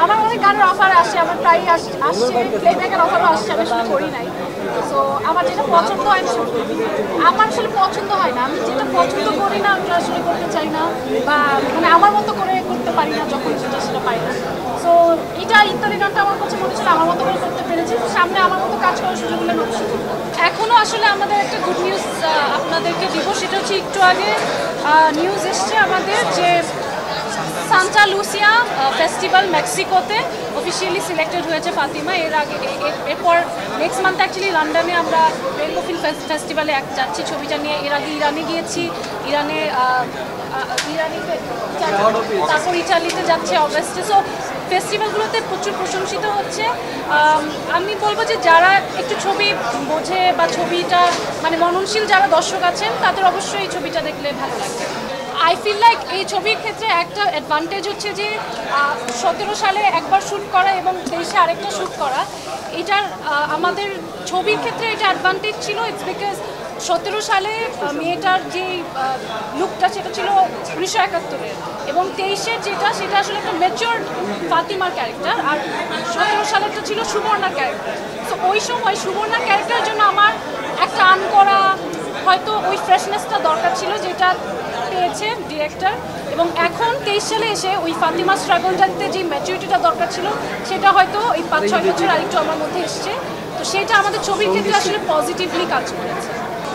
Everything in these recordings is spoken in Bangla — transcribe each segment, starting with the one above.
আমার অনেক গানের অফার আসছে, আমার প্রায়ই আসছে, প্লেব্যাকের অফারও আসছে, আমি আসলে করি নাই। সো আমার যেটা পছন্দ হয় আমার আসলে পছন্দ হয় না, আমি যেটা পছন্দ করি না আমি আসলে করতে চাই না, বা মানে আমার মতো করে করতে পারি না, যখন সেটা পাই না। সো এটা ইত্যাদি গানটা আমার কাছে মনে ছিল আমার মতো করে করতে পেরেছি, সামনে আমার মতো কাজ করার সুযোগ হলে অবশ্যই করবো। এখনও আসলে আমাদের একটা গুড নিউজ আপনাদেরকে দিব, সেটা হচ্ছে একটু আগে নিউজ এসছে আমাদের যে সান্টা লুসিয়া ফেস্টিভ্যাল মেক্সিকোতে অফিসিয়ালি সিলেক্টেড হয়েছে ফাতিমা। এর আগে এরপর নেক্সট মান্থ অ্যাকচুয়ালি লন্ডনে আমরা রেইনবো ফিল্ম ফেস্টিভ্যালে যাচ্ছি ছবিটা নিয়ে। এর আগে ইরানে গিয়েছি, ইরানিতে তারপর ইটালিতে যাচ্ছে অগস্টে। সো ফেস্টিভ্যালগুলোতে প্রচুর প্রশংসিত হচ্ছে। আমি বলবো যে যারা একটু ছবি বোঝে বা ছবিটা মানে মননশীল যারা দর্শক আছেন তাদের অবশ্যই এই ছবিটা দেখলে ভালো লাগবে। আই ফিল লাইক এই ছবির ক্ষেত্রে একটা অ্যাডভান্টেজ হচ্ছে যে 17 সালে একবার শ্যুট করা এবং 23-এ আরেকটা শ্যুট করা, এটার আমাদের ছবির ক্ষেত্রে এটা অ্যাডভান্টেজ ছিল। ইটস বিকজ 17 সালে মেয়েটার যে লুকটা সেটা ছিল 1971-এর, এবং 23-এর সেটা আসলে একটা ম্যাচিওর ফাতিমার ক্যারেক্টার, আর 17 সালেরটা ছিল সুবর্ণার ক্যারেক্টার। তো ওই সময় সুবর্ণার ক্যারেক্টারের জন্য আমার একটা করা হয়তো ওই ফ্রেশনেসটা দরকার ছিল, যেটা পেয়েছে ডিরেক্টর। এবং এখন 23 সালে এসে ওই ফাতিমা স্ট্রাগলটাতে যে ম্যাচুরিটিটা দরকার ছিল সেটা হয়তো ওই 5-6 বছর আরেকটু আমার মধ্যে এসছে। তো সেটা আমাদের ছবির ক্ষেত্রে আসলে পজিটিভলি কাজ করেছে।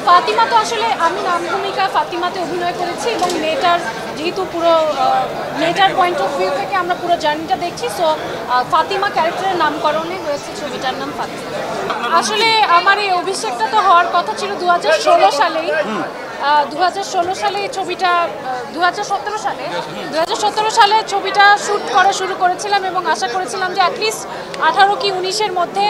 ফাতিমা তো আসলে আমি নাম ভূমিকা ফাতিমাতে অভিনয় করেছি, এবং মেয়েটার যেহেতু পুরো মেয়েটার পয়েন্ট অফ ভিউ থেকে আমরা পুরো জার্নিটা দেখছি। সো ফাতিমা ক্যারেক্টারের নামকরণে হয়েছে ছবিটার নাম ফাতিমা। আসলে আমার এই অভিষেকটা তো হওয়ার কথা ছিল 2016 সালেই। 2016 সালে এই ছবিটা 2017 সালে ছবিটা শ্যুট করা শুরু করেছিলাম, এবং আশা করেছিলাম যে অ্যাটলিস্ট 18 কি 19-এর মধ্যে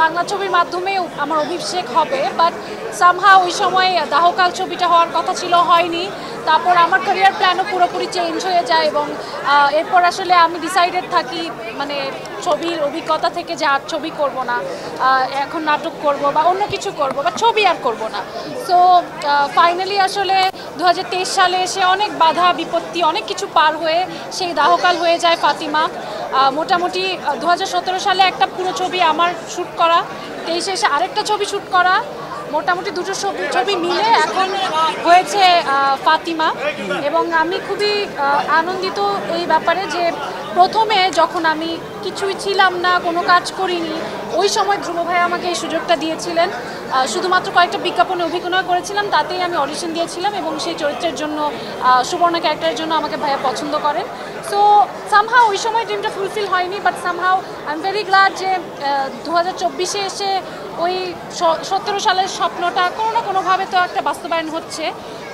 বাংলা ছবির মাধ্যমে আমার অভিষেক হবে। বাট সামহাও ওই সময় দাহকাল ছবিটা হওয়ার কথা ছিল, হয়নি। তারপর আমার ক্যারিয়ার প্ল্যানও পুরোপুরি চেঞ্জ হয়ে যায়, এবং এরপর আসলে আমি ডিসাইডেড থাকি মানে ছবির অভিজ্ঞতা থেকে যে আর ছবি করব না, এখন নাটক করব বা অন্য কিছু করব, বা ছবি আর করব না। সো ফাইনালি আসলে 2023 সালে এসে অনেক বাধা বিপত্তি অনেক কিছু পার হয়ে সেই দাহকাল হয়ে যায় ফাতিমা। মোটামুটি 2017 সালে একটা পুরো ছবি আমার শ্যুট করা, 23-এ এসে আরেকটা ছবি শ্যুট করা, মোটামুটি দুটো ছবি মিলে এখন হয়েছে ফাতিমা। এবং আমি খুবই আনন্দিত এই ব্যাপারে যে প্রথমে যখন আমি কিছুই ছিলাম না, কোনো কাজ করিনি, ওই সময় ধ্রুব ভাই আমাকে এই সুযোগটা দিয়েছিলেন। শুধুমাত্র কয়েকটা বিজ্ঞাপনে অভিনয় করেছিলাম, তাতেই আমি অডিশন দিয়েছিলাম, এবং সেই চরিত্রের জন্য সুবর্ণা ক্যারেক্টারের জন্য আমাকে ভাইয়া পছন্দ করেন। সো সামহাও ওই সময় ড্রিমটা ফুলফিল হয়নি, but somehow I am very glad যে 2024-এ এসে ওই 17 সালের স্বপ্নটা কোনো না কোনোভাবে তো একটা বাস্তবায়ন হচ্ছে।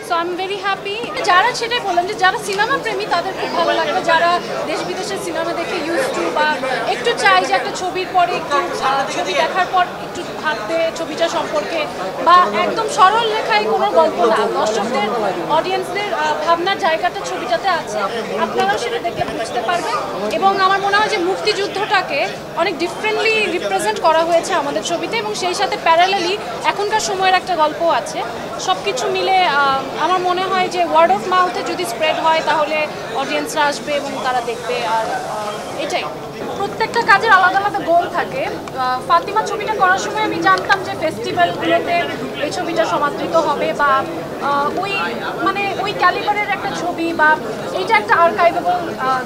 So I am very happy. যারা সেটাই বললাম যে যারা সিনেমা প্রেমী তাদের খুব ভালো লাগবে, যারা দেশ বিদেশের সিনেমা দেখে ইউজ টু বা একটু চাই যে একটা ছবির পরে একটু ছবি দেখার পর একটু ভাবতে ছবিটা সম্পর্কে, বা একদম সরল লেখায় কোনো গল্প না, দর্শকদের অডিয়েন্সদের ভাবনার জায়গাটা ছবিটাতে আছে, আপনারাও সেটা দেখে বুঝতে পারবেন। এবং আমার মনে হয় যে মুক্তিযুদ্ধটাকে অনেক ডিফারেন্টলি রিপ্রেজেন্ট করা হয়েছে আমাদের ছবিতে, এবং সেই সাথে প্যারালালি এখনকার সময়ের একটা গল্প আছে। সব কিছু মিলে আমার মনে হয় যে ওয়ার্ড অফ মাউথে যদি স্প্রেড হয় তাহলে অডিয়েন্সরা আসবে এবং তারা দেখবে। আর এটাই, প্রত্যেকটা কাজের আলাদা আলাদা গোল থাকে। ফাতিমা ছবিটা করার সময় আমি জানতাম যে ফেস্টিভ্যালগুলোতে এই ছবিটা সমাদৃত হবে, বা ওই ক্যালিবারের একটা ছবি, বা এইটা একটা আর্কাইভেবল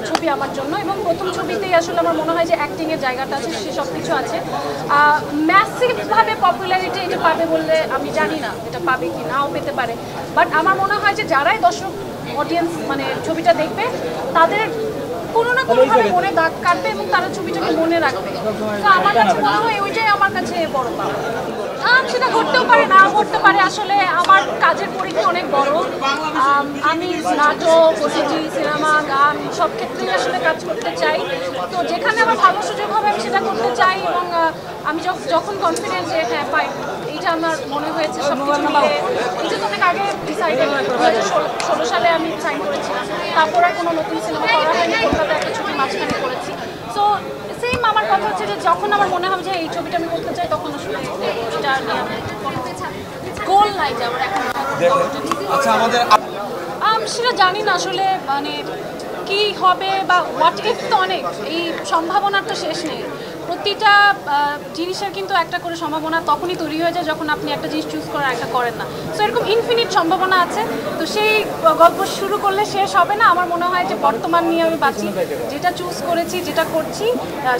ছবি আমার জন্য। এবং প্রথম ছবিতেই আসলে আমার মনে হয় যে অ্যাক্টিংয়ের জায়গাটা আছে, সে সব কিছু আছে। ম্যাসিভভাবে পপুলারিটি এটা পাবে বললে আমি জানি না, এটা পাবে কি নাও পেতে পারে, বাট আমার মনে হয় যে যারাই দর্শক অডিয়েন্স মানে ছবিটা দেখবে তাদের কোনো না কোনোভাবে মনে দাগ কাটবে, এবং তারা ছবিটাকে মনে রাখবে। তো আমার কাছে মনে হয় ওইটাই আমার কাছে বড় পাওয়া। সেটা ঘটতেও পারে, না ঘটতে পারে। আসলে আমার কাজের পরিধি অনেক বড়। আমি নাটক, ওটিটি, সিনেমা, গান সব ক্ষেত্রেই আসলে কাজ করতে চাই। তো যেখানে আমার ভালো সুযোগ হবে আমি সেটা করতে চাই, এবং আমি যখন কনফিডেন্ট যে হ্যাঁ পাই, এইটা আমার মনে হয়েছে সব কিছু মিলে। এই যে অনেক আগে ডিসাইডেড 2016 সালে আমি সাইন করেছিলাম, তারপর আর কোনো নতুন সিনেমা করা হয়নি, কলকাতা একটা ছবি মাঝখানে করেছি। সো সেম আমার কথা হচ্ছে যে যখন আমার মনে হবে যে এই ছবিটা আমি করতে চাই, তখন আসলে এটা নিয়ে কোনো গোল নাই যে আমার এখন। সেটা জানি না আসলে, মানে কি হবে বা হোয়াট ইফ তো অনেক, এই সম্ভাবনার তো শেষ নেই। প্রতিটা জিনিসের কিন্তু একটা করে সম্ভাবনা তখনই তৈরি হয়ে যায় যখন আপনি একটা জিনিস চুজ করার একটা করেন না। সো এরকম ইনফিনিট সম্ভাবনা আছে। তো সেই গল্প শুরু করলে শেষ হবে না। আমার মনে হয় যে বর্তমান নিয়ে আমি বাঁচি, যেটা চুজ করেছি, যেটা করছি,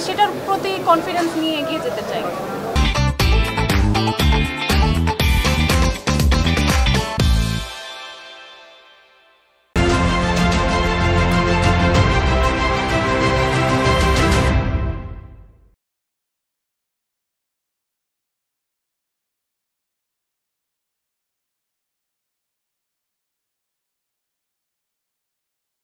সেটার প্রতি কনফিডেন্স নিয়ে এগিয়ে যেতে চাই।